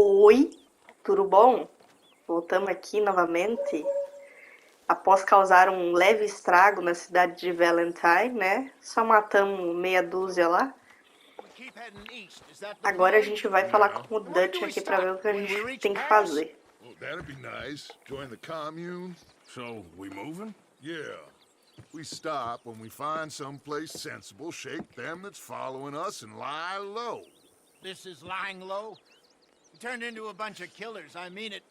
Oi, tudo bom? Voltamos aqui novamente. Após causar um leve estrago na cidade de Valentine, né? Só matamos meia dúzia lá. Agora a gente vai falar com o Dutch aqui pra ver o que a gente tem que fazer. Well, that'd be nice. Join the commune. So, we moving? Yeah. We stop when we find someplace sensible, shake them that's following us, and lie low. This is lying low? We turned into a bunch of killers, I mean it.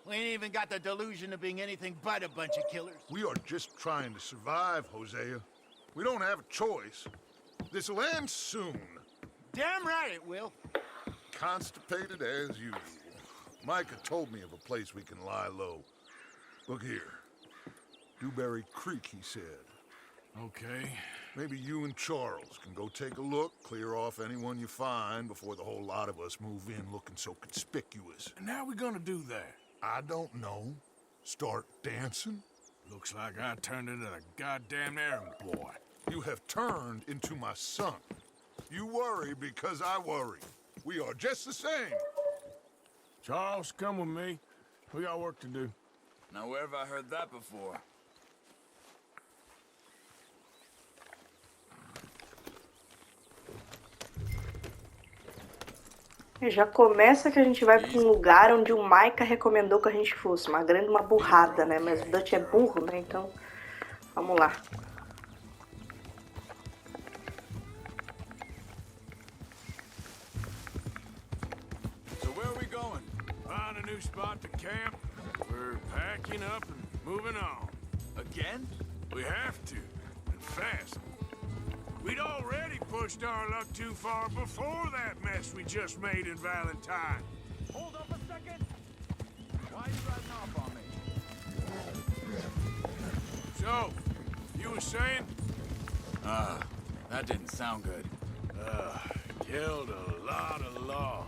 We ain't even got the delusion of being anything but a bunch of killers. We are just trying to survive, Hosea. We don't have a choice. This'll end soon. Damn right it will. Constipated as usual. Micah told me of a place we can lie low. Look here. Dewberry Creek, he said. Okay. Maybe you and Charles can go take a look, clear off anyone you find before the whole lot of us move in looking so conspicuous. And how we gonna do that? I don't know. Start dancing? Looks like I turned into the goddamn errand boy. You have turned into my son. You worry because I worry. We are just the same. Charles, come with me. We got work to do. Now where have I heard that before? Já começa que a gente vai para um lugar onde o Micah recomendou que a gente fosse. Uma burrada, né? Mas o Dutch é burro, né? Então, vamos lá. So where are we going? Find a new spot to camp. We're packing up and moving on. Again? We have to, and fast. We'd already pushed our luck too far before that mess we just made in Valentine. Hold up a second! Why are you riding off on me? So, you were saying? That didn't sound good. Killed a lot of law.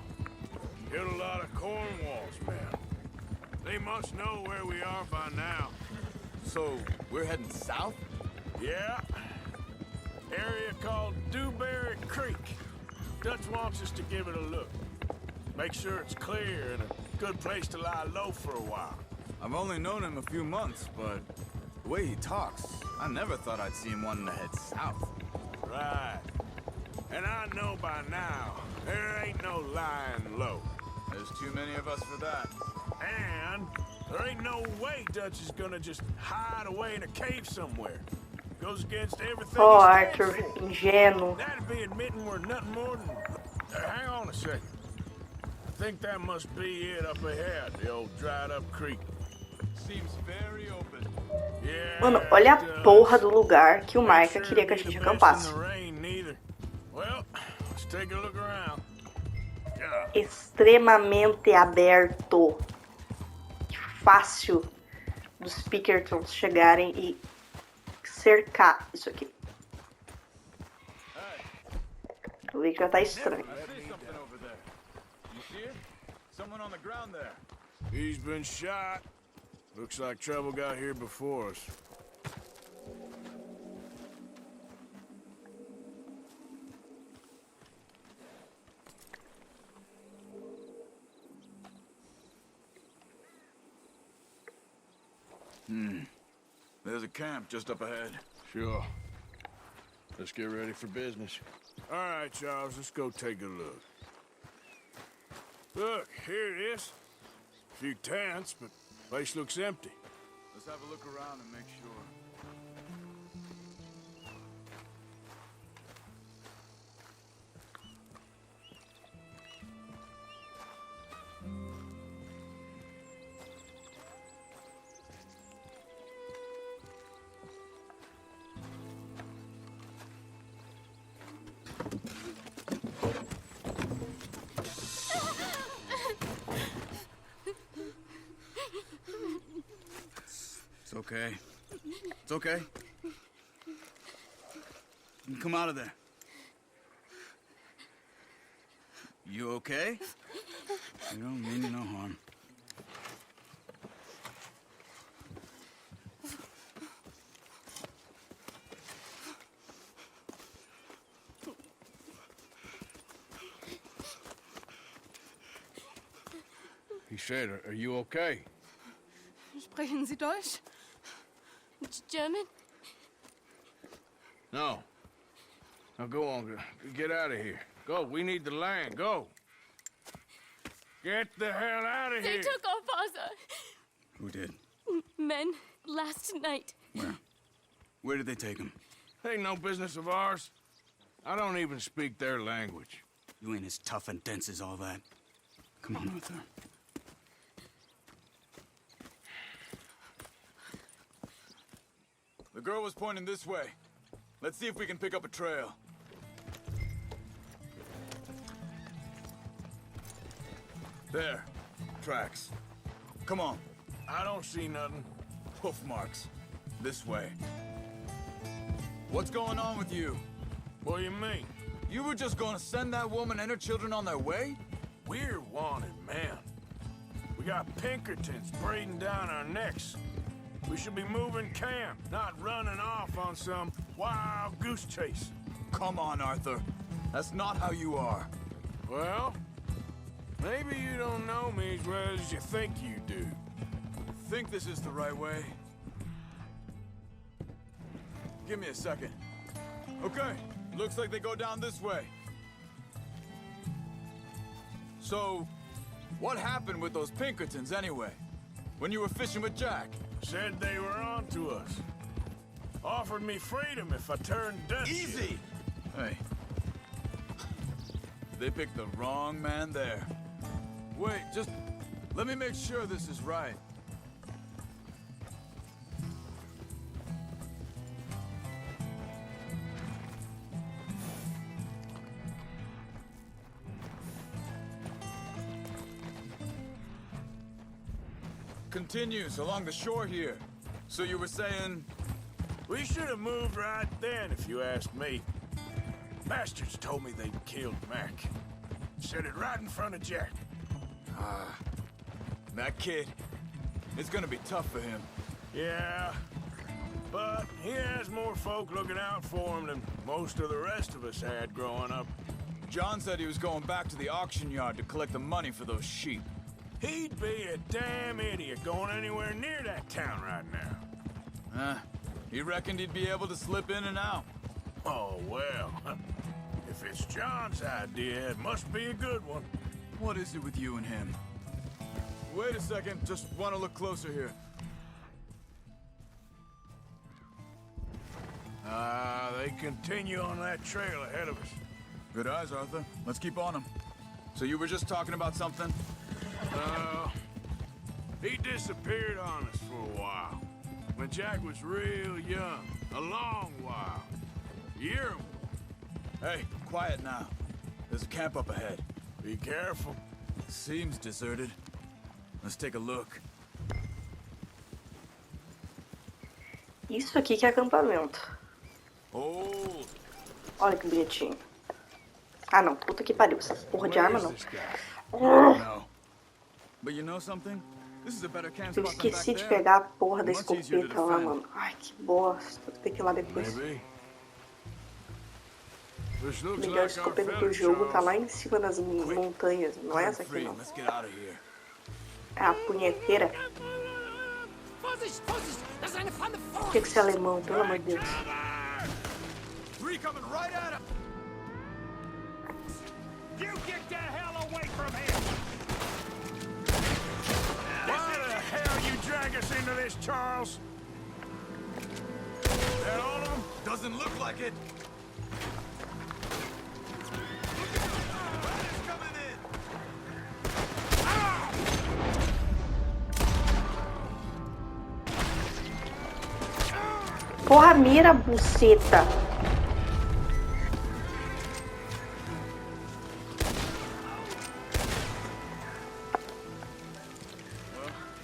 Killed a lot of Cornwall's men. They must know where we are by now. So, we're heading south? Yeah. Area called Dewberry Creek. Dutch wants us to give it a look. Make sure it's clear and a good place to lie low for a while. I've only known him a few months, but the way he talks, I never thought I'd see him wanting to head south. Right. And I know by now, there ain't no lying low. There's too many of us for that. And there ain't no way Dutch is gonna just hide away in a cave somewhere. Goes against everything. Oh, Arthur, ingênuo. That'd be admitting we're nothing more than... hang on a second. I think that must be it up ahead, the old dried up creek. Seems very open. Yeah. Mano, olha a porra do lugar que o Micah queria que a gente acampasse. Well, let's take a look around. Extremamente aberto. Fácil dos Pickertons chegarem e cercar isso aqui. Eu vi que já tá estranho. I see something over there. You see it? Someone on the ground there. He's been shot. Looks like trouble got here before us. There's a camp just up ahead. Sure. Let's get ready for business. All right, Charles, let's go take a look. Look, here it is. A few tents, but the place looks empty. Let's have a look around and make sure. It's okay. It's okay. You come out of there. You okay? You don't mean you no harm. He said, are you okay? Sprechen Sie Deutsch? German? No. Now go on, get out of here. Go, we need the land, go. Get the hell out of They here! took our father. Who did? Men, last night. Where? Where did they take him? Ain't no business of ours. I don't even speak their language. You ain't as tough and dense as all that. Come on, Arthur. The girl was pointing this way. Let's see if we can pick up a trail. There. Tracks. Come on. I don't see nothing. Hoof marks. This way. What's going on with you? What do you mean? You were just gonna send that woman and her children on their way? We're wanted, man. We got Pinkertons breathing down our necks. We should be moving camp, not running off on some wild goose chase. Come on, Arthur. That's not how you are. Well, maybe you don't know me as well as you think you do. Think this is the right way? Give me a second. Okay, looks like they go down this way. So, what happened with those Pinkertons anyway? When you were fishing with Jack? Said they were on to us. Offered me freedom if I turned Dutch. Easy! Hey. They picked the wrong man there. Wait, just let me make sure this is right. Continues along the shore here. So you were saying... We should have moved right then, if you ask me. Bastards told me they'd killed Mac. Said it right in front of Jack. That kid, it's gonna be tough for him. Yeah, but he has more folk looking out for him than most of the rest of us had growing up. John said he was going back to the auction yard to collect the money for those sheep. He'd be a damn idiot going anywhere near that town right now. He reckoned he'd be able to slip in and out. Oh, well. If it's John's idea, it must be a good one. What is it with you and him? Wait a second, just want to look closer here. They continue on that trail ahead of us. Good eyes, Arthur. Let's keep on them. So you were just talking about something? He disappeared on us for a while. When Jack was real young. A long while. A year. Hey, quiet now. There's a camp up ahead. Be careful. Seems deserted. Let's take a look. Isso aqui que é acampamento. Oh, Olha que bonitinho. Ah, não. Puta que pariu. Essa porra de arma, não. no. But you know something? This is a better camp Eu spot than back esqueci de there. pegar a porra da Much easier to escopeta lá, defend. mano. Ai, que bosta. Vou ter que ir lá depois. Maybe. This looks Melhor like our escopeta do fellow jogo tá Charles. lá em cima das montanhas. Não é essa aqui, Free. não. Let's get out of here. É a punheteira. Vorsicht, Vorsicht! Das ist eine Pfanne vor! Tinha que ser alemão, pelo amor de Deus. Three coming right at him. You get the hell away from here! Why the hell you drag us into this, Charles? That all of them? Doesn't look like it. Riders coming in. Porra, mira, buceta.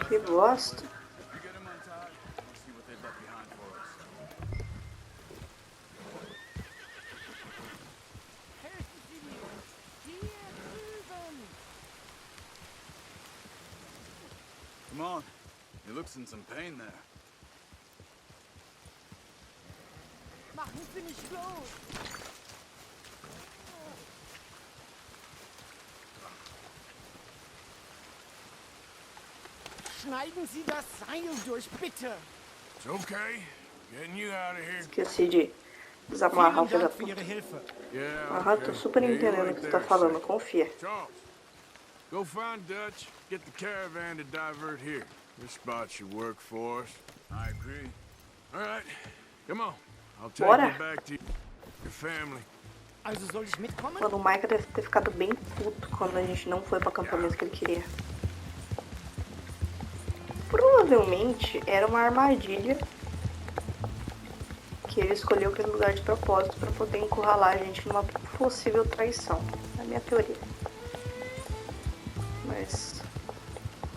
Que bosta. You get him untied. Let's see what they've left behind for us. Come on. He looks in some pain there. Machen Sie nicht los! Schneiden Sie das Seil durch, bitte. It's okay. Getting you out of here. Esqueci de desamarrar o Vielen filho da Dank für Ihre puta. Hilfe. Yeah, Aham, okay. tô super Yeah, you entendendo o ain't que você tá there, falando, son. confia. Charles, go find Dutch. Get the caravan to divert here. This spot should work for us. I agree. All right, come on. I'll take Bora. you back to your family. Also soll ich mitkommen? Mano, o Micah deve ter ficado bem puto quando a gente não foi pro acampamento que ele queria. Provavelmente era uma armadilha que ele escolheu aquele lugar de propósito para poder encurralar a gente numa possível traição. É a minha teoria. Mas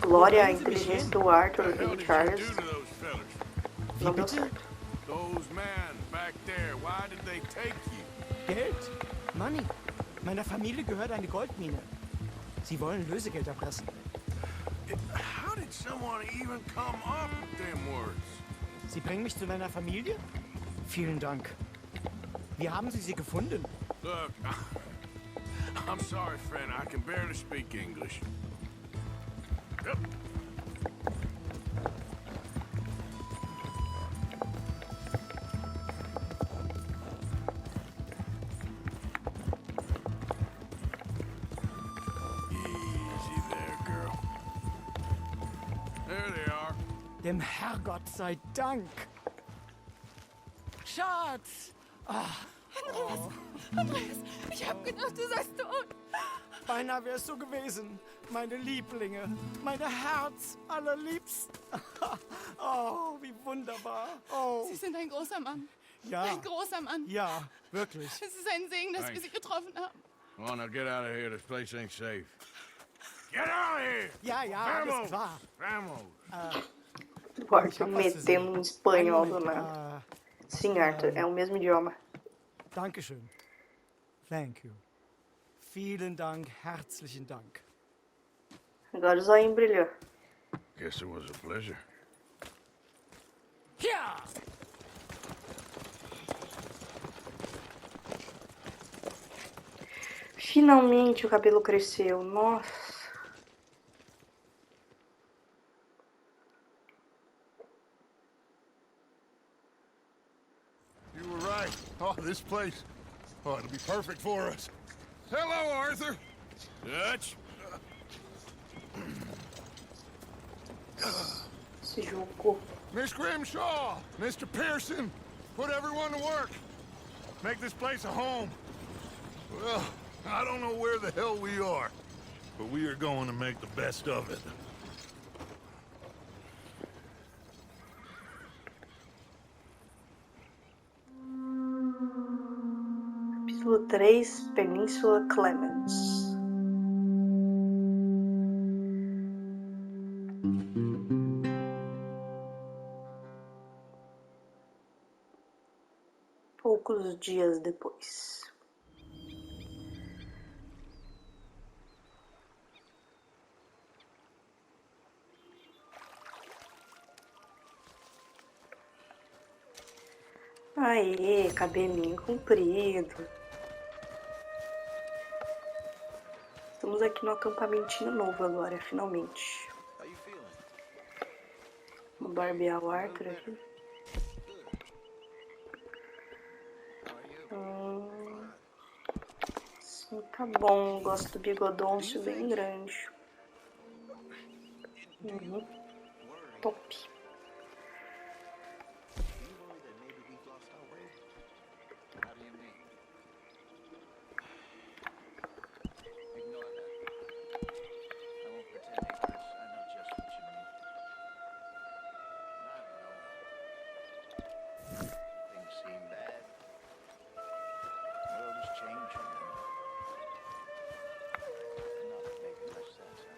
glória à inteligência do Arthur What the hell e did do you Charles do to those fellas? não deu certo. Those men back there, why did they take you? Geld? Money. Meiner Familie gehört eine Goldmine. Sie wollen Lösegeld erpressen. How did someone even come up with them words? Sie bringen mich zu deiner Familie? Vielen Dank. Wie haben Sie sie gefunden? Look, I'm sorry, friend. I can barely speak English. Yep. Easy there, girl. There they are. Dem Herrgott sei Dank. Schatz! Andreas, ich hab gedacht, du seist tot. Beinahe wär's so gewesen. Meine Lieblinge. Meine Herz allerliebst. Oh, wie wunderbar. Oh, Sie sind ein großer Mann. ja. Ein großer Mann. Ja, wirklich. Es ist ein Segen, dass wir Sie getroffen haben. Come on, now get out of here. This place ain't safe. Get out of here! Ja, ja, alles Vamos! klar. Vamos! O Arthur hab was zu metendo sehen. um espanhol Einen do Moment, nada. Sim, Arthur, é o mesmo idioma. Dankeschön. Thank you. Vielen Dank, herzlichen Dank. Agora o zoinho brilhou. Guess it was a pleasure. Ja! Finalmente o cabelo cresceu. Nossa. You were right. Oh, this place. Oh, it'll be perfect for us. Hello, Arthur. Dutch? Se jogou. Miss Grimshaw, Mr. Pearson, put everyone to work. Make this place a home. Well, I don't know where the hell we are, but we are going to make the best of it. Capítulo 3, Península Clemens. Poucos dias depois. Aê, cabelinho comprido. Estamos aqui no acampamentinho novo agora, finalmente. Vou barbear o Arthur aqui. Sim, tá bom. Gosto do bigodôncio bem grande. Top.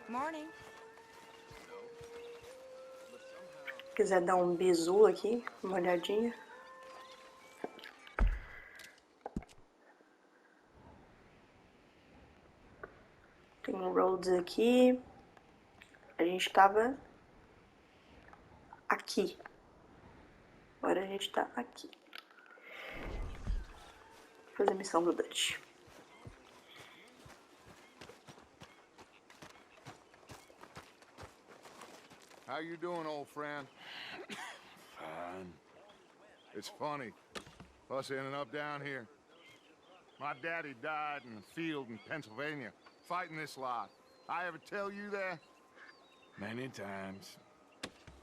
Morning. Se quiser dar um bizu aqui, uma olhadinha. Tem um Rhodes aqui. A gente tava aqui. Agora a gente tá aqui. Vou fazer a missão do Dutch. How you doing, old friend? Fine. It's funny, us ending up down here. My daddy died in the field in Pennsylvania, fighting this lot. I ever tell you that? Many times.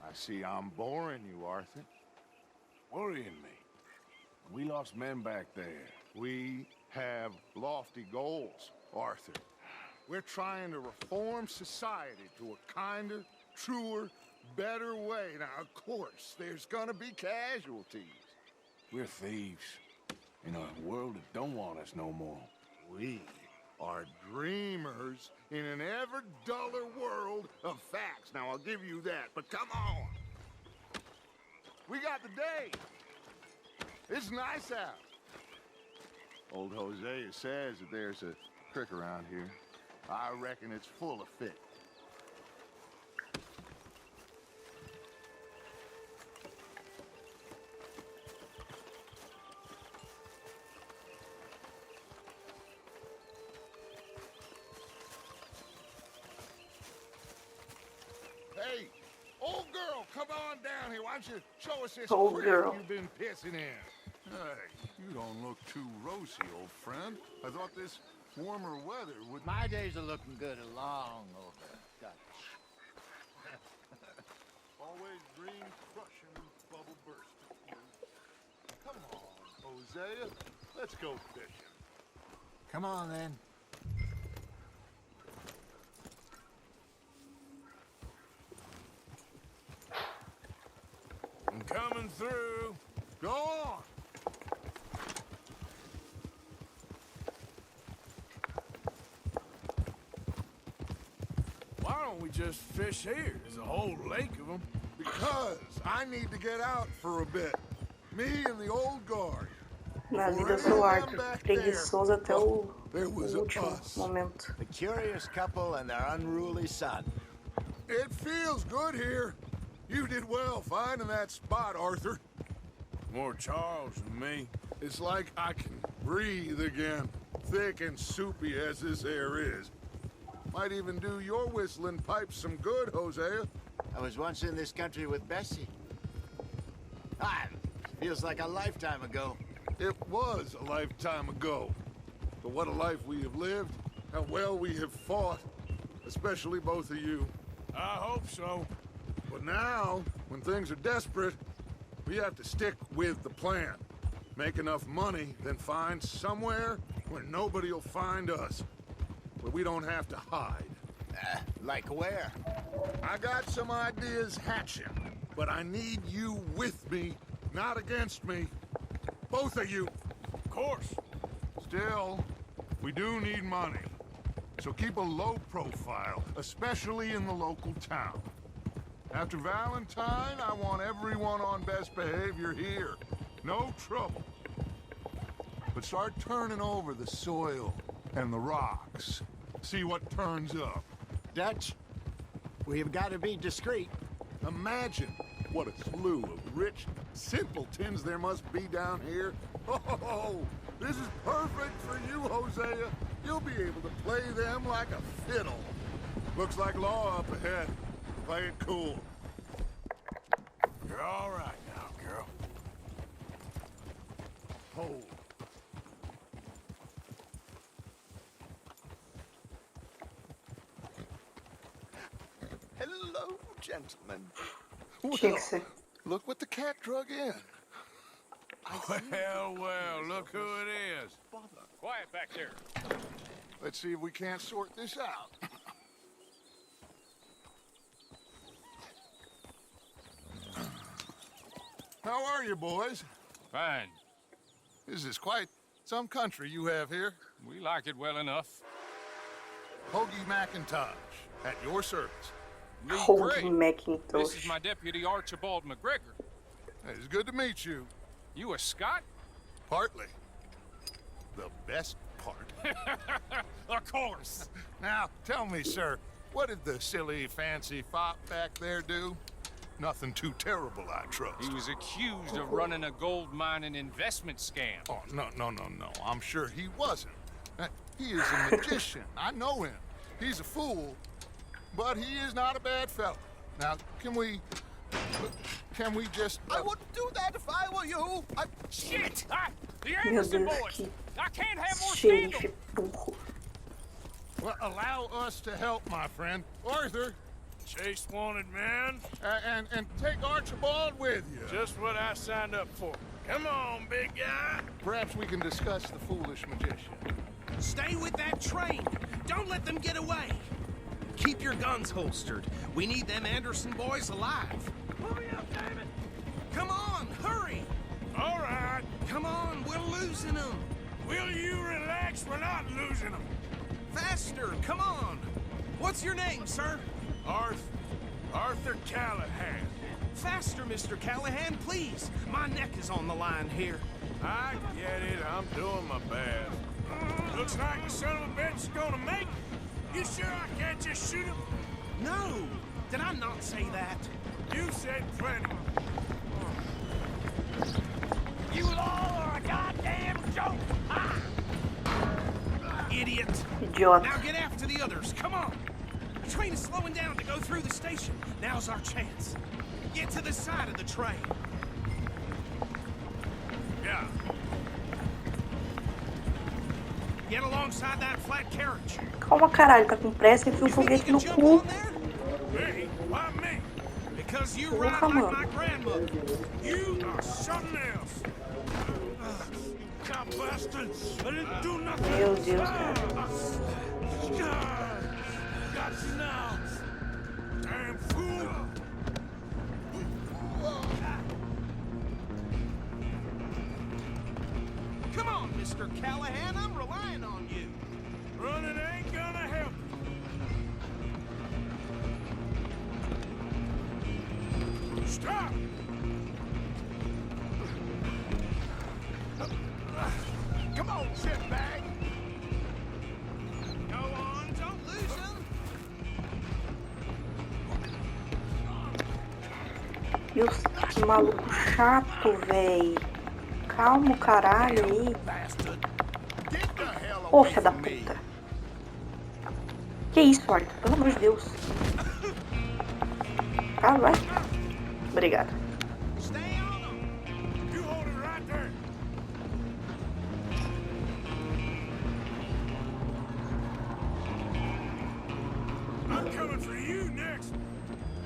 I see I'm boring you, Arthur. Worrying me. We lost men back there. We have lofty goals, Arthur. We're trying to reform society to a kinder, truer, better way. Now, of course, there's gonna be casualties. We're thieves. In a world that don't want us no more. We are dreamers in an ever duller world of facts. Now, I'll give you that, but come on. We got the day. It's nice out. Old Hosea says that there's a creek around here. I reckon it's full of fish. Hey, old girl, come on down here. Why don't you show us this Old creek girl. you've been pissing in? Hey, you don't look too rosy, old friend. I thought this warmer weather would... My days are looking good along over. Dutch. Always green crushing and bubble bursting. Come on, Hosea. Let's go fishing. Come on, then. I'm coming through. Go on. Why don't we just fish here? There's a whole lake of them. Because I need to get out for a bit. Me and the old guard. Na vida eu sou o Arthur, preguiçoso até o There was a último us. momento. The curious couple and their unruly son. It feels good here. You did well finding that spot, Arthur. More Charles than me. It's like I can breathe again. Thick and soupy as this air is. Might even do your whistling pipes some good, Hosea. I was once in this country with Bessie. Ah, feels like a lifetime ago. It was a lifetime ago. But what a life we have lived. How well we have fought. Especially both of you. I hope so. But now, when things are desperate, we have to stick with the plan. Make enough money, then find somewhere where nobody will find us. Where we don't have to hide. Like where? I got some ideas hatching, but I need you with me, not against me. Both of you. Of course. Still, we do need money. So keep a low profile, especially in the local town. After Valentine, I want everyone on best behavior here. No trouble. But start turning over the soil and the rocks. See what turns up. Dutch, we've got to be discreet. Imagine what a slew of rich simpletons there must be down here. Oh, this is perfect for you, Hosea. You'll be able to play them like a fiddle. Looks like law up ahead. Play it cool. You're all right now, girl. Hold. Hello, gentlemen. Tinha que ser. Look what the cat drug in. Well, look who it is. Quiet back there. Let's see if we can't sort this out. How are you, boys? Fine. This is quite some country you have here. We like it well enough. Hoagie McIntosh, at your service. Lee Hoagie Gray. This Macintosh. is my deputy Archibald McGregor. It's good to meet you. You a Scot? Partly. The best part. Of course. Now, tell me, sir, what did the silly, fancy fop back there do? Nothing too terrible, I trust. He was accused of running a gold mining investment scam. Oh, no. I'm sure he wasn't. He is a magician. I know him. He's a fool, but he is not a bad fellow. Now, can we just... I wouldn't do that if I were you. Shit! The Meu Anderson Deus, boys! que I can't have more scandal! xerife burro. Well, allow us to help, my friend. Arthur, Chase wanted man. and take Archibald with you. Just what I signed up for. Come on, big guy. Perhaps we can discuss the foolish magician. Stay with that train. Don't let them get away. Keep your guns holstered. We need them Anderson boys alive. Hurry up, David. Come on, hurry. All right. Come on, we're losing them. Will you relax? We're not losing them. Faster, come on. What's your name, sir? Arthur Callahan. Faster, Mr. Callahan, please. My neck is on the line here. I get it. I'm doing my best. Looks like the son of a bitch is gonna make it. You sure I can't just shoot him? No, did I not say that? You said plenty. You all are a goddamn joke! Idiot. Idiota. Now get after the others, come on. The train is slowing down to go through the station. Now's our chance. Get to the side of the train. Yeah. Get alongside that flat carriage. Calma, caralho, tá com pressa e enfia um You think foguete you no can jump cu. on there? Me? Why me? Because you Porra, ride like mano. my grandmother. You are something else. God bastard! I didn't do nothing. Meu Deus, cara. Got you now. Damn fool. Come on, Mr. Callahan, I'm relying on you. Running ain't gonna help. Stop! Come on, shitbag. Go on, don't lose him. Deus, que maluco chato, véi. Calma, o caralho aí. Get the hell Ô, away filha da from me. puta. Que isso, Arthur? Pelo amor de Deus. Ah, vai. Obrigada. Stay on him. You hold it right there. I'm coming for you next.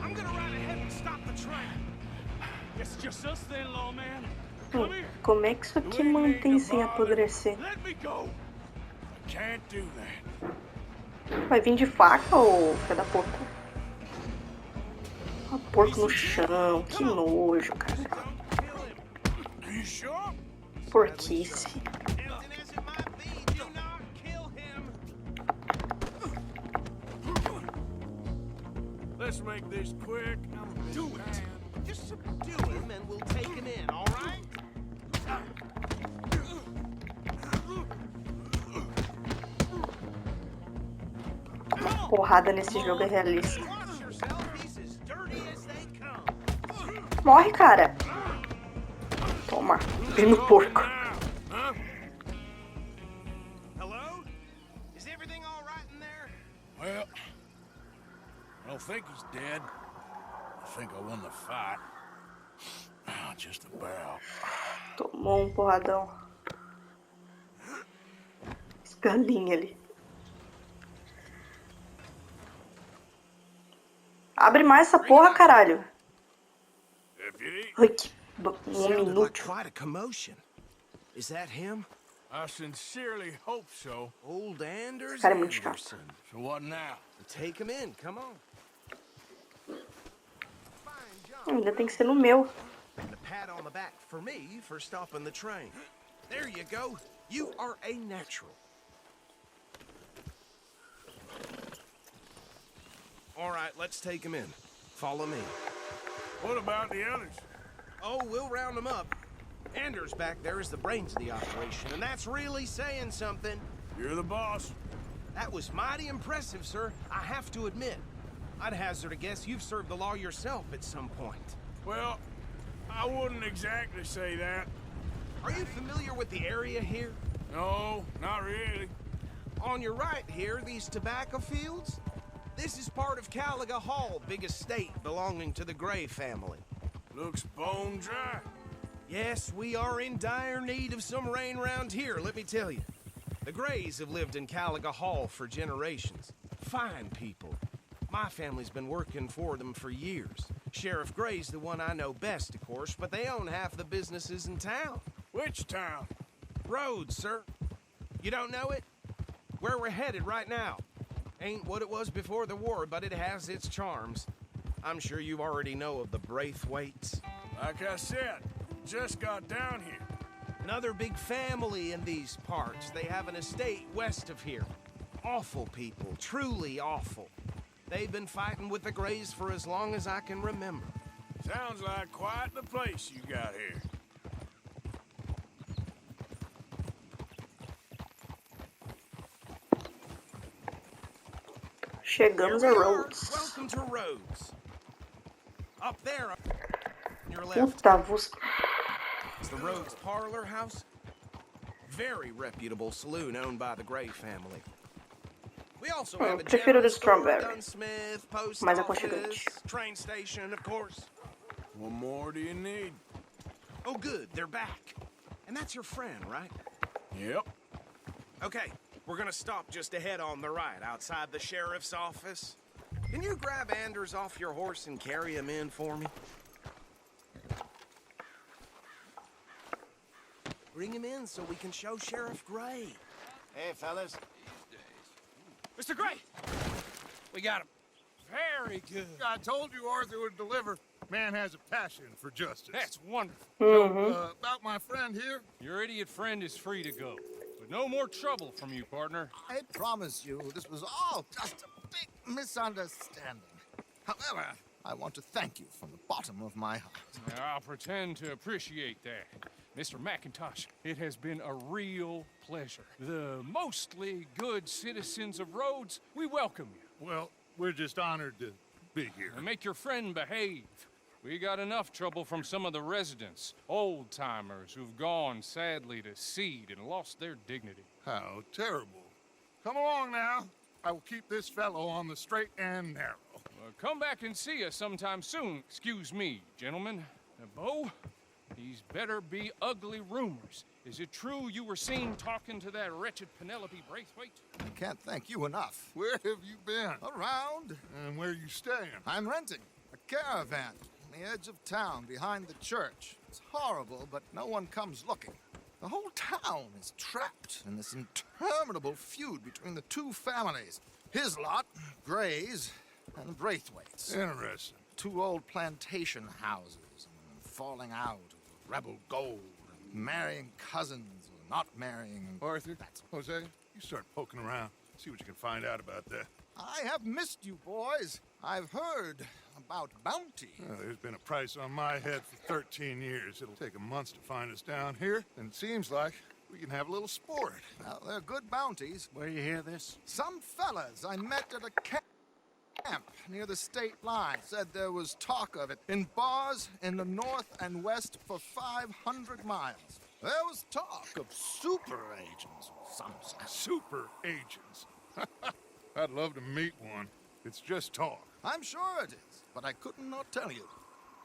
I'm gonna ride ahead and stop the train. It's just us then, lawman. Come here. Como é que isso aqui mantém sem apodrecer? Let me go. I can't do that. Vai vir de faca, ô filha da puta? Ó, porco no chão. Que nojo, cara. Don't kill him. Are you sure? Porquice. Tempting as it might be, do not kill him. Let's make this quick. Do it. Just subdue him and we'll take him in, all right? Porrada nesse jogo é realista. Watch yourself, he's as dirty as they come. Morre, cara. Toma. Primo porco. Now, huh? Hello? Is everything all right in there? Well, I don't think he's dead. I think I won the fight. Just about. Tomou um porradão. Galinha ali. Abre mais essa porra, caralho. Deputy, Ai, que Sounded like inútil. quite a commotion. Is that him? I sincerely hope so. Old Anders Cara, é muito chato. Anderson. So what now? Take him in, come on. Fine job. Ainda tem que ser no meu. And a pat on the back for me for stopping the train. There you go. You are a natural. All right, let's take him in. Follow me. What about the others? Oh, we'll round them up. Anders back there is the brains of the operation, and that's really saying something. You're the boss. That was mighty impressive, sir. I have to admit. I'd hazard a guess you've served the law yourself at some point. Well, I wouldn't exactly say that. Are you familiar with the area here? No, not really. On your right here, these tobacco fields? This is part of Caliga Hall, big estate belonging to the Gray family. Looks bone dry. Yes, we are in dire need of some rain round here, let me tell you. The Grays have lived in Caliga Hall for generations. Fine people. My family's been working for them for years. Sheriff Gray's the one I know best, of course, but they own half the businesses in town. Which town? Rhodes, sir. You don't know it? Where we're headed right now. Ain't what it was before the war, but it has its charms. I'm sure you already know of the Braithwaites. Like I said, just got down here. Another big family in these parts. They have an estate west of here. Awful people, truly awful. They've been fighting with the Grays for as long as I can remember. Sounds like quite the place you got here. Chegamos a Here we are. Rhodes. Welcome to Rhodes. Up there, on your left, Puta, vos... is the Rhodes Parlor House. Very reputable saloon owned by the Gray family. We also have a prefiro general do store, Strawberry. gunsmith, post Mais office, aconchegante. train station, of course. What more do you need? Oh, good, they're back. And that's your friend, right? Yep. Okay, we're gonna stop just ahead on the right, outside the sheriff's office. Can you grab Anders off your horse and carry him in for me? Bring him in so we can show Sheriff Gray. Hey, fellas. Mr. Gray! We got him. Very good. I told you Arthur would deliver. Man has a passion for justice. That's wonderful. About my friend here, Your idiot friend is free to go. But no more trouble from you, partner. I promise you, this was all just a big misunderstanding. However, I want to thank you from the bottom of my heart. I'll pretend to appreciate that. Mr. McIntosh, it has been a real pleasure. The mostly good citizens of Rhodes, we welcome you. well, we're just honored to be here. And make your friend behave. We got enough trouble from some of the residents, old-timers who've gone, sadly, to seed and lost their dignity. How terrible. Come along now. I will keep this fellow on the straight and narrow. Come back and see us sometime soon. Excuse me, gentlemen. Bo, these better be ugly rumors. Is it true you were seen talking to that wretched Penelope Braithwaite? I can't thank you enough. Where have you been? Around, And where you staying? I'm renting a caravan on the edge of town behind the church. It's horrible, but no one comes looking. The whole town is trapped in this interminable feud between the two families. His lot, Gray's, and Braithwaite's. Interesting. Two old plantation houses, and falling out of rebel gold, and marrying cousins, or not marrying. And Arthur, Jose, you start poking around. See what you can find out about that. I have missed you, boys. I've heard about bounty. There's been a price on my head for 13 years. It'll take a month to find us down here, and it seems like we can have a little sport. Well, they're good bounties. Where you hear this? Some fellas I met at a camp near the state line said there was talk of it in bars in the north and west for 500 miles. There was talk of super agents or some sort. Super agents. I'd love to meet one. It's just talk. I'm sure it is, but I couldn't not tell you.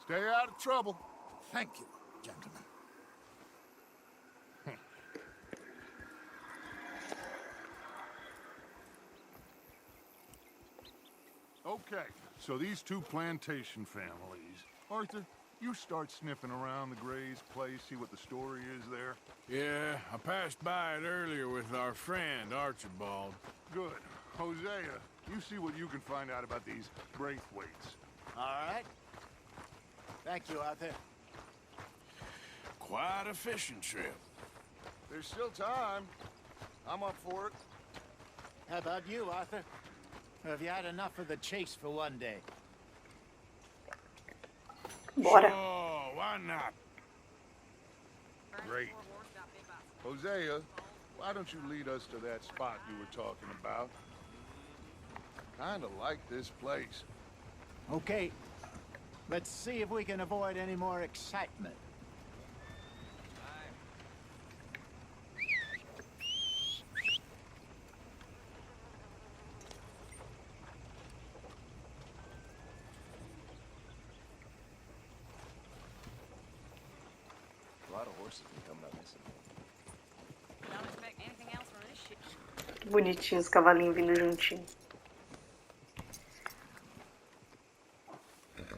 Stay out of trouble. Thank you, gentlemen. Okay, so these two plantation families. Arthur, you start sniffing around the Gray's place, see what the story is there. Yeah, I passed by it earlier with our friend, Archibald. Good. Hosea, you see what you can find out about these Braithwaites. All right. Thank you, Arthur. Quite a fishing trip. There's still time. I'm up for it. How about you, Arthur? Or have you had enough of the chase for one day? Bora. Oh, why not? Great. Hosea, why don't you lead us to that spot you were talking about? Kinda like this place. Okay. Let's see if we can avoid any more excitement. horses can come up missing. Don't expect anything else from this shit. Que bonitinho os cavalinhos vindo juntinho.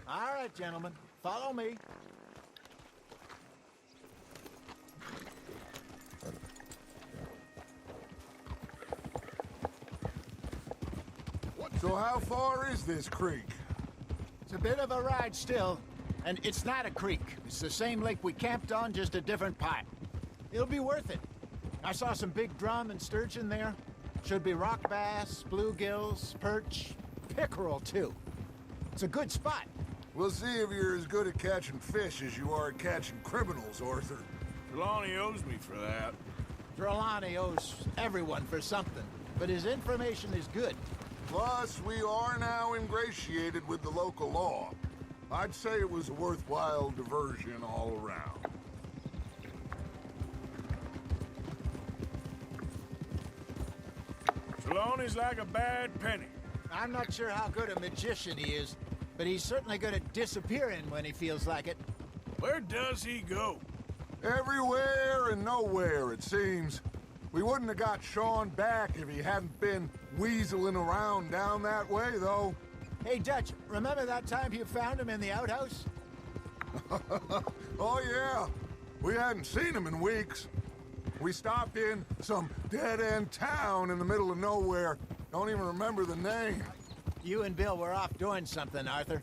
All right, gentlemen, follow me. So how far is this creek? It's a bit of a ride still, and it's not a creek. It's the same lake we camped on, just a different pipe. It'll be worth it. I saw some big drum and sturgeon there. Should be rock bass, bluegills, perch, pickerel too. It's a good spot. We'll see if you're as good at catching fish as you are at catching criminals, Arthur. Trelawney owes me for that. Trelawney owes everyone for something, but his information is good. Plus, we are now ingratiated with the local law. I'd say it was a worthwhile diversion all around. Trelawney's like a bad penny. I'm not sure how good a magician he is, but he's certainly good at disappearing when he feels like it. Where does he go? Everywhere and nowhere, it seems. We wouldn't have got Sean back if he hadn't been weaseling around down that way, though. Hey, Dutch, remember that time you found him in the outhouse? Oh, yeah. We hadn't seen him in weeks. We stopped in some dead-end town in the middle of nowhere. Don't even remember the name. You and Bill were off doing something, Arthur.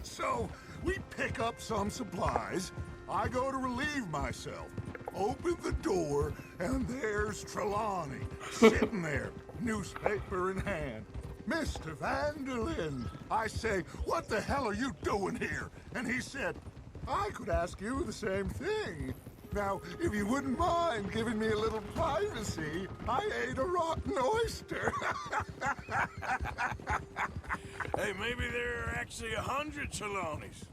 So, we pick up some supplies. I go to relieve myself. Open the door, and there's Trelawney, sitting there, newspaper in hand. Mr. Vanderlyn. I say, what the hell are you doing here? And he said, I could ask you the same thing. Now, if you wouldn't mind giving me a little privacy, I ate a rotten oyster. Hey, maybe there are actually 100 Trelawneys.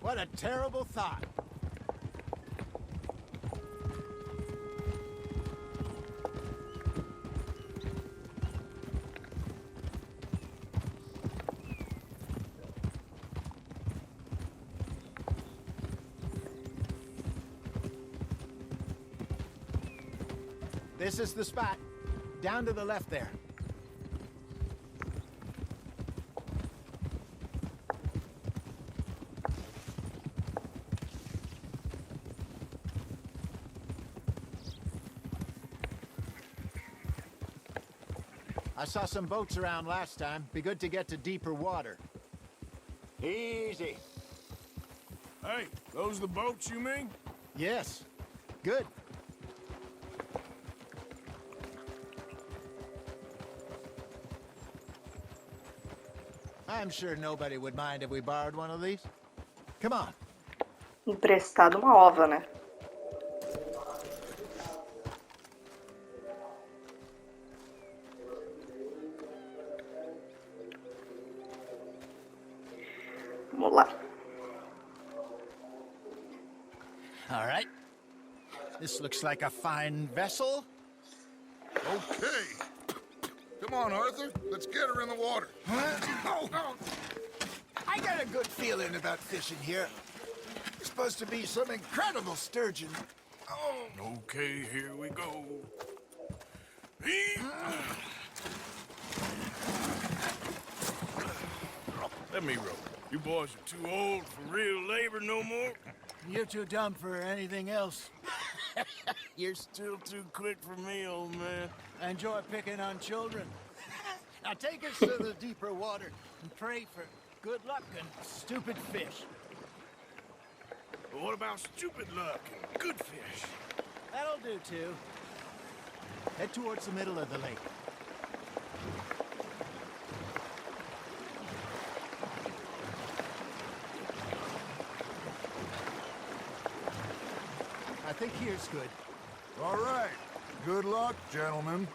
What a terrible thought. This is the spot. Down to the left there. I saw some boats around last time. Be good to get to deeper water. Easy. Hey, those the boats you mean? Yes. Good. I'm sure nobody would mind if we borrowed one of these. Come on. Emprestado uma ova, né? Vamos lá. All right. This looks like a fine vessel. Okay. Come on, Arthur. Let's get her in the water. I got a good feeling about fishing here. It's supposed to be some incredible sturgeon. Oh. Okay, here we go. Let me row. You boys are too old for real labor no more. You're too dumb for anything else. You're still too quick for me, old man. I enjoy picking on children. Now take us to the deeper water and pray for good luck and stupid fish. But what about stupid luck and good fish? That'll do, too. Head towards the middle of the lake. I think here's good. All right. Good luck, gentlemen.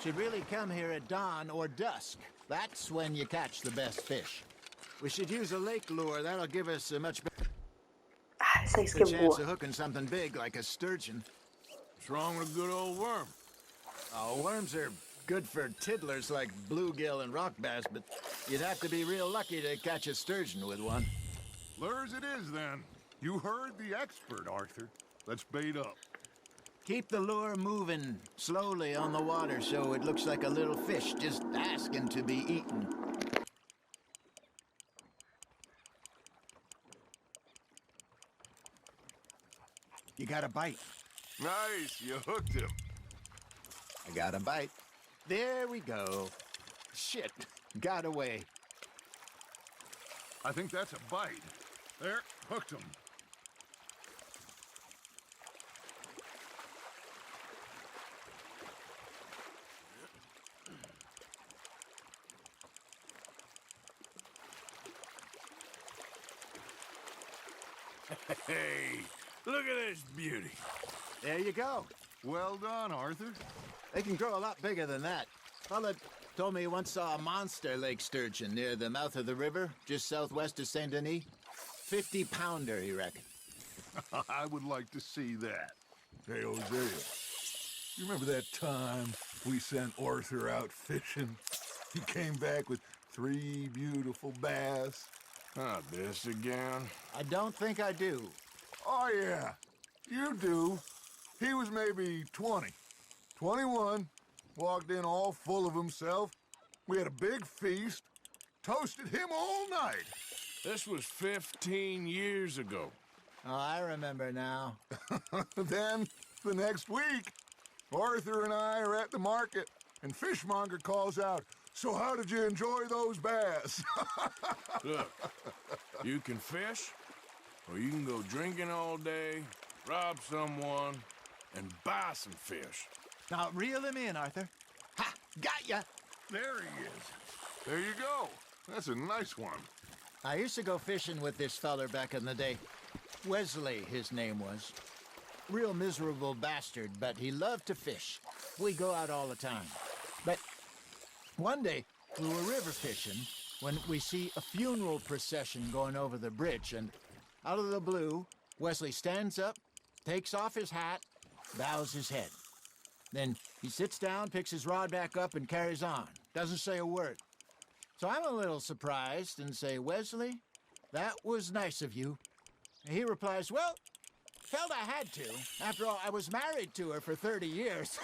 Should really come here at dawn or dusk. That's when you catch the best fish. We should use a lake lure. That'll give us a much better Essa isca é chance boa. of hooking something big like a sturgeon. What's wrong with a good old worm? Oh, worms are good for tiddlers like bluegill and rock bass, but you'd have to be real lucky to catch a sturgeon with one. Lures it is, then. You heard the expert, Arthur. Let's bait up. Keep the lure moving slowly on the water so it looks like a little fish just asking to be eaten. You got a bite. Nice, you hooked him. I got a bite. There we go. Shit, got away. I think that's a bite. There, hooked him. Hey, look at this beauty. There you go. Well done, Arthur. They can grow a lot bigger than that. Fella told me he once saw a monster lake sturgeon near the mouth of the river, just southwest of Saint Denis. 50-pounder, he reckoned. I would like to see that. Hey, Hosea, you remember that time we sent Arthur out fishing? He came back with 3 beautiful bass. Not this again. I don't think I do. Oh, yeah, you do. He was maybe 20, 21, walked in all full of himself. We had a big feast, toasted him all night. This was 15 years ago. Oh, I remember now. Then, the next week, Arthur and I are at the market, and Fishmonger calls out, "So how did you enjoy those bass?" Look, you can fish, or you can go drinking all day, rob someone, and buy some fish. Now, reel him in, Arthur. Ha! Got ya! There he is. There you go. That's a nice one. I used to go fishing with this feller back in the day. Wesley, his name was. Real miserable bastard, but he loved to fish. We go out all the time. But one day, we were river fishing when we see a funeral procession going over the bridge, and out of the blue, Wesley stands up, takes off his hat, bows his head. Then he sits down, picks his rod back up, and carries on. Doesn't say a word. So I'm a little surprised and say, "Wesley, that was nice of you." And he replies, "Well, felt I had to. After all, I was married to her for 30 years.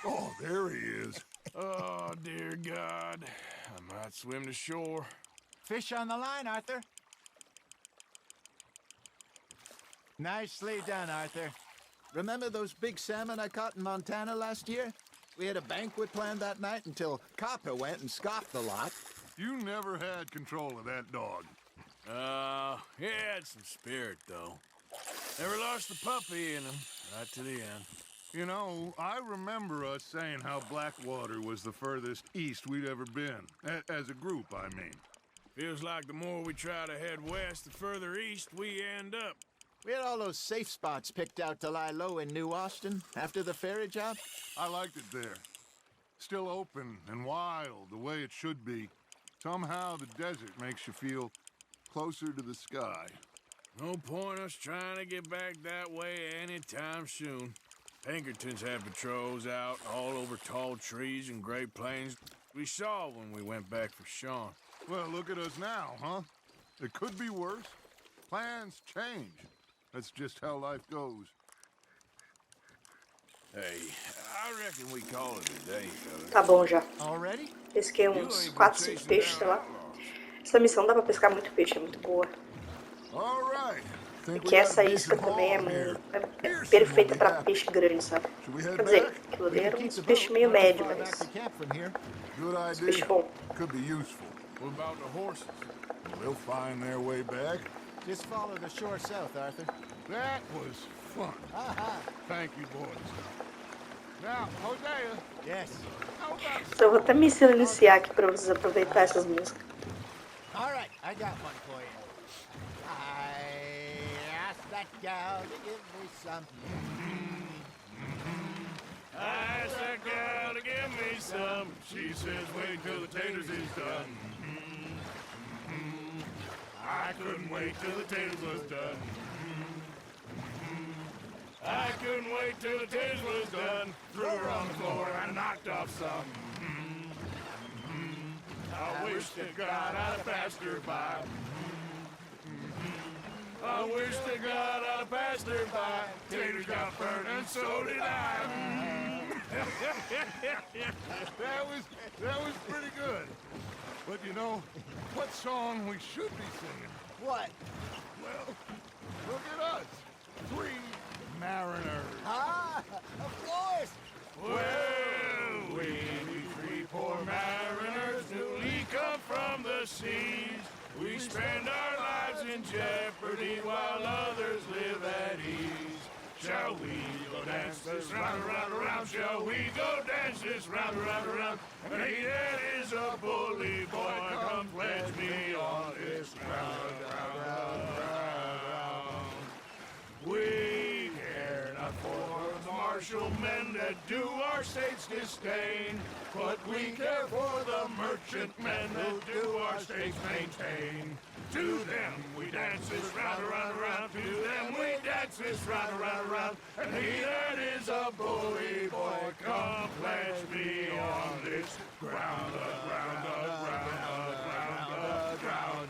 Oh, there he is. Oh, dear God. I might swim to shore. Fish on the line, Arthur. Nicely done, Arthur. Remember those big salmon I caught in Montana last year? We had a banquet planned that night until Copper went and scoffed the lot. You never had control of that dog. He had some spirit, though. Never lost the puppy in him, right to the end. You know, I remember us saying how Blackwater was the furthest east we'd ever been. As a group, I mean. Feels like the more we try to head west, the further east we end up. We had all those safe spots picked out to lie low in New Austin after the ferry job. I liked it there. Still open and wild, the way it should be. Somehow the desert makes you feel closer to the sky. No point us trying to get back that way anytime soon. Pinkertons had patrols out all over tall trees and Great Plains. We saw when we went back for Sean. Well, look at us now, huh? It could be worse. Plans change. That's just how life goes. Hey, I reckon we call it a day, fellas. Tá bom já. Already? Pesquei uns 4, 5 peixes, sei lá. Essa missão dá pra pescar muito peixe, é muito boa. All right. E que essa isca também é perfeita pra peixe grande, sabe? Quer dizer, aquilo ali era um peixe meio médio, mas Good idea. peixe bom. Could be useful. What about the horses? They'll find their way back. Just follow the shore south, Arthur. That was fun. Thank you, boys. Now, Hosea. Yes. Então eu vou até me silenciar aqui pra vocês aproveitar essas músicas. All right, I got one for you. I asked that gal to give me some. I asked that gal to give me some. She says, wait till the taters is done. I couldn't wait till the taters was done. I couldn't wait till the taters was done. Threw her on the floor and knocked off some. I wish to God I'd have passed her by. I wish to God I'd passed her by. Taters got burned and so did I. That was pretty good. But you know, what song we should be singing? What? Well, look at us. 3 mariners. Ah, of course. Well, we three poor mariners newly come from the seas. We spend our lives in jeopardy while others live at ease. Shall we go dance this round, around, around? Shall we go dance this round, around, around? And he that is a bully boy, come pledge me on this ground, ground, ground, ground. We care not for the martial men that do our state's disdain, but we care for the merchant men that do our state's maintain. To them we dance this round, around, around. To them we dance this round, around, around. And he that is a bully boy, come pledge me on this ground, ground, ground, ground, ground, ground,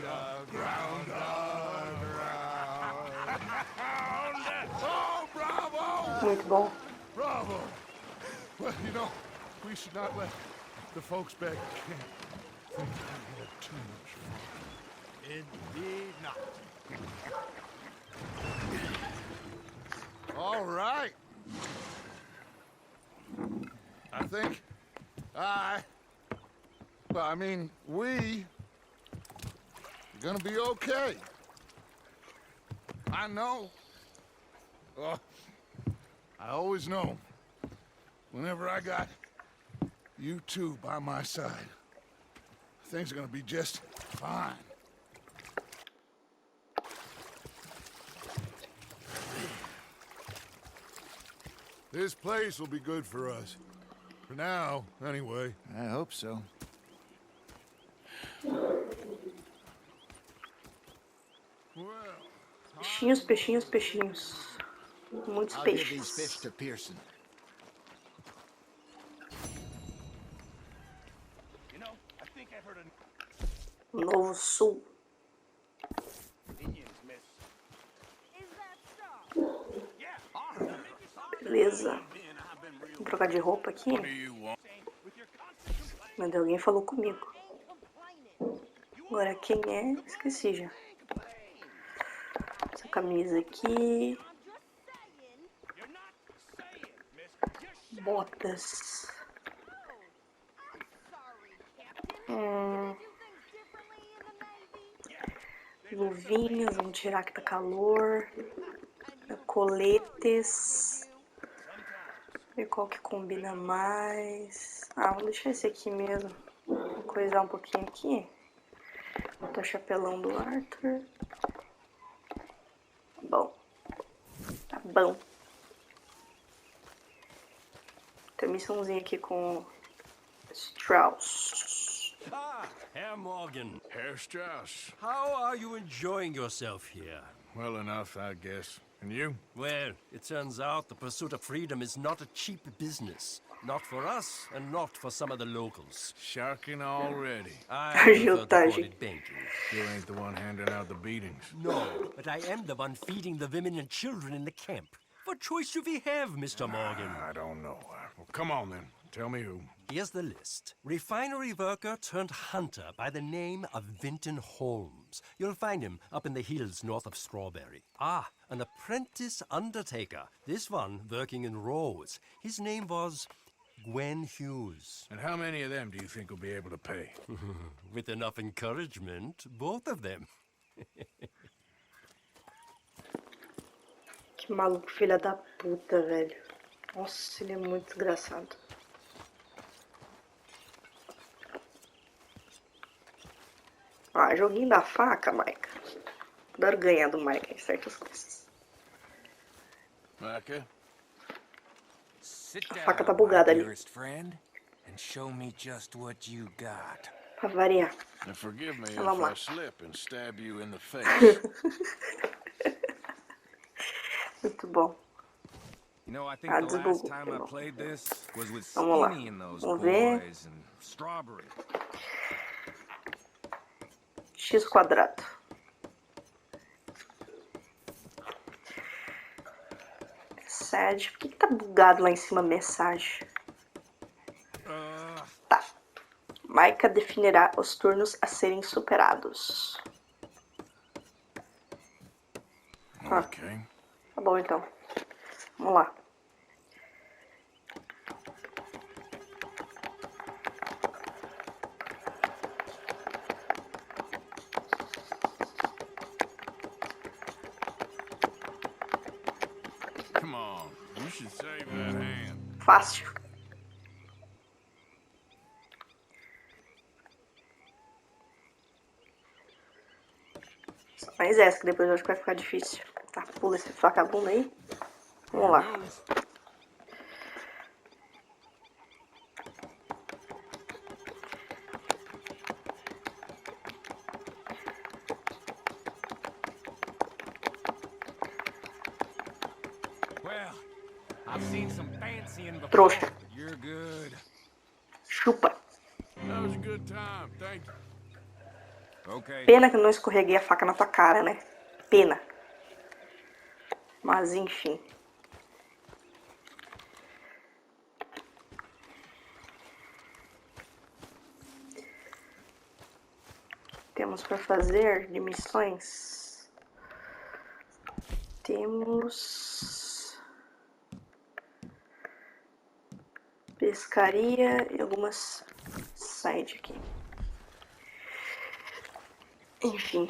ground, ground. Oh, bravo! Muito bom. Bravo! Well, you know, we should not let the folks back at camp think we had too much fun. Indeed not. All right. I think we are gonna be okay. I know. Oh, I always know. Whenever I got you two by my side, things are gonna be just fine. This place will be good for us. For now, anyway. I hope so. Peixinhos, peixinhos, peixinhos. Muitos I'll give these fish peixes. to Pearson. You know, I think I heard Novo Sul. Indians, miss. Is that so? Yeah. Beleza. Vou trocar de roupa aqui. What do you want? Mas alguém falou comigo. Agora quem é? Esqueci já. Essa camisa aqui. Botas. Luvinhas, vamos tirar que tá calor. Coletes. Ver qual que combina mais. Ah, vou deixar esse aqui mesmo. Vou coisar um pouquinho aqui. Botar o chapelão do Arthur. Bom. Tá bom. Tem missãozinha aqui com Strauss. Ah, Herr Morgan. Herr Strauss. How are you enjoying yourself here? Well enough, I guess. And you? Well, it turns out the pursuit of freedom is not a cheap business. Not for us, and not for some of the locals. Sharking already. I prefer to call Agiotagem. it banking. You ain't the one handing out the beatings. No, but I am the one feeding the women and children in the camp. What choice do we have, Mr. Morgan? I don't know. Well, come on then. Tell me who. Here's the list. Refinery worker turned hunter by the name of Vinton Holmes. You'll find him up in the hills north of Strawberry. Ah, an apprentice undertaker. This one working in Rose. His name was Gwen Hughes. And how many of them do you think will be able to pay? With enough encouragement, both of them. Que maluco, filha da puta, velho. Nossa, ele é muito desgraçado. Ah, joguinho da faca, Maica. Adoro ganhar do Maica em certas coisas. Micah? Sit A down, faca tá bugada my ali. dearest friend, and show me just what you got. Pra variar. And forgive me if Vamos lá. I slip and stab you in the face. Muito bom. You know, I think Ah, the last desbugou, time I pegou. played this was with Vamos lá. Skinny and those Vamos ver. boys and Strawberry. X quadrado. message. Por que tá bugado lá em cima message? Tá. Marca definirá os turnos a serem superados. Ok. Tá bom, então. Vamos lá. Come on, you should save that hand. Fácil. Só mais essa, que depois eu acho que vai ficar difícil. Tá, pula esse vagabundo aí. Vamos lá. Well, I've seen some fancying before, Trouxa. but you're good. Chupa. That was a good time, thank you. Okay. Pena que eu não escorreguei a faca na tua cara, né? Pena. Mas enfim. Temos para fazer de missões. Temos pescaria e algumas side aqui. Enfim.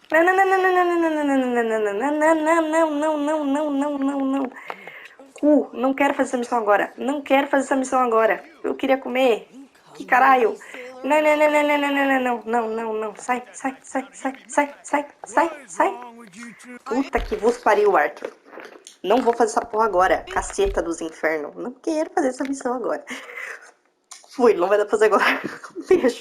Não, não, não, não, não, não, não, não, não, não, não, não, não, não, não, não, não. Não quero fazer essa missão agora. Não quero fazer essa missão agora. Eu queria comer. Que caralho. Não, não, não, não, não, não, não, não, não, não, não. Sai, sai, sai, sai, sai, sai, sai, sai. Puta que vos pariu, Arthur. Não vou fazer essa porra agora. Caceta dos infernos. Não quero fazer essa missão agora. Fui, não vai dar pra fazer agora. Beijo.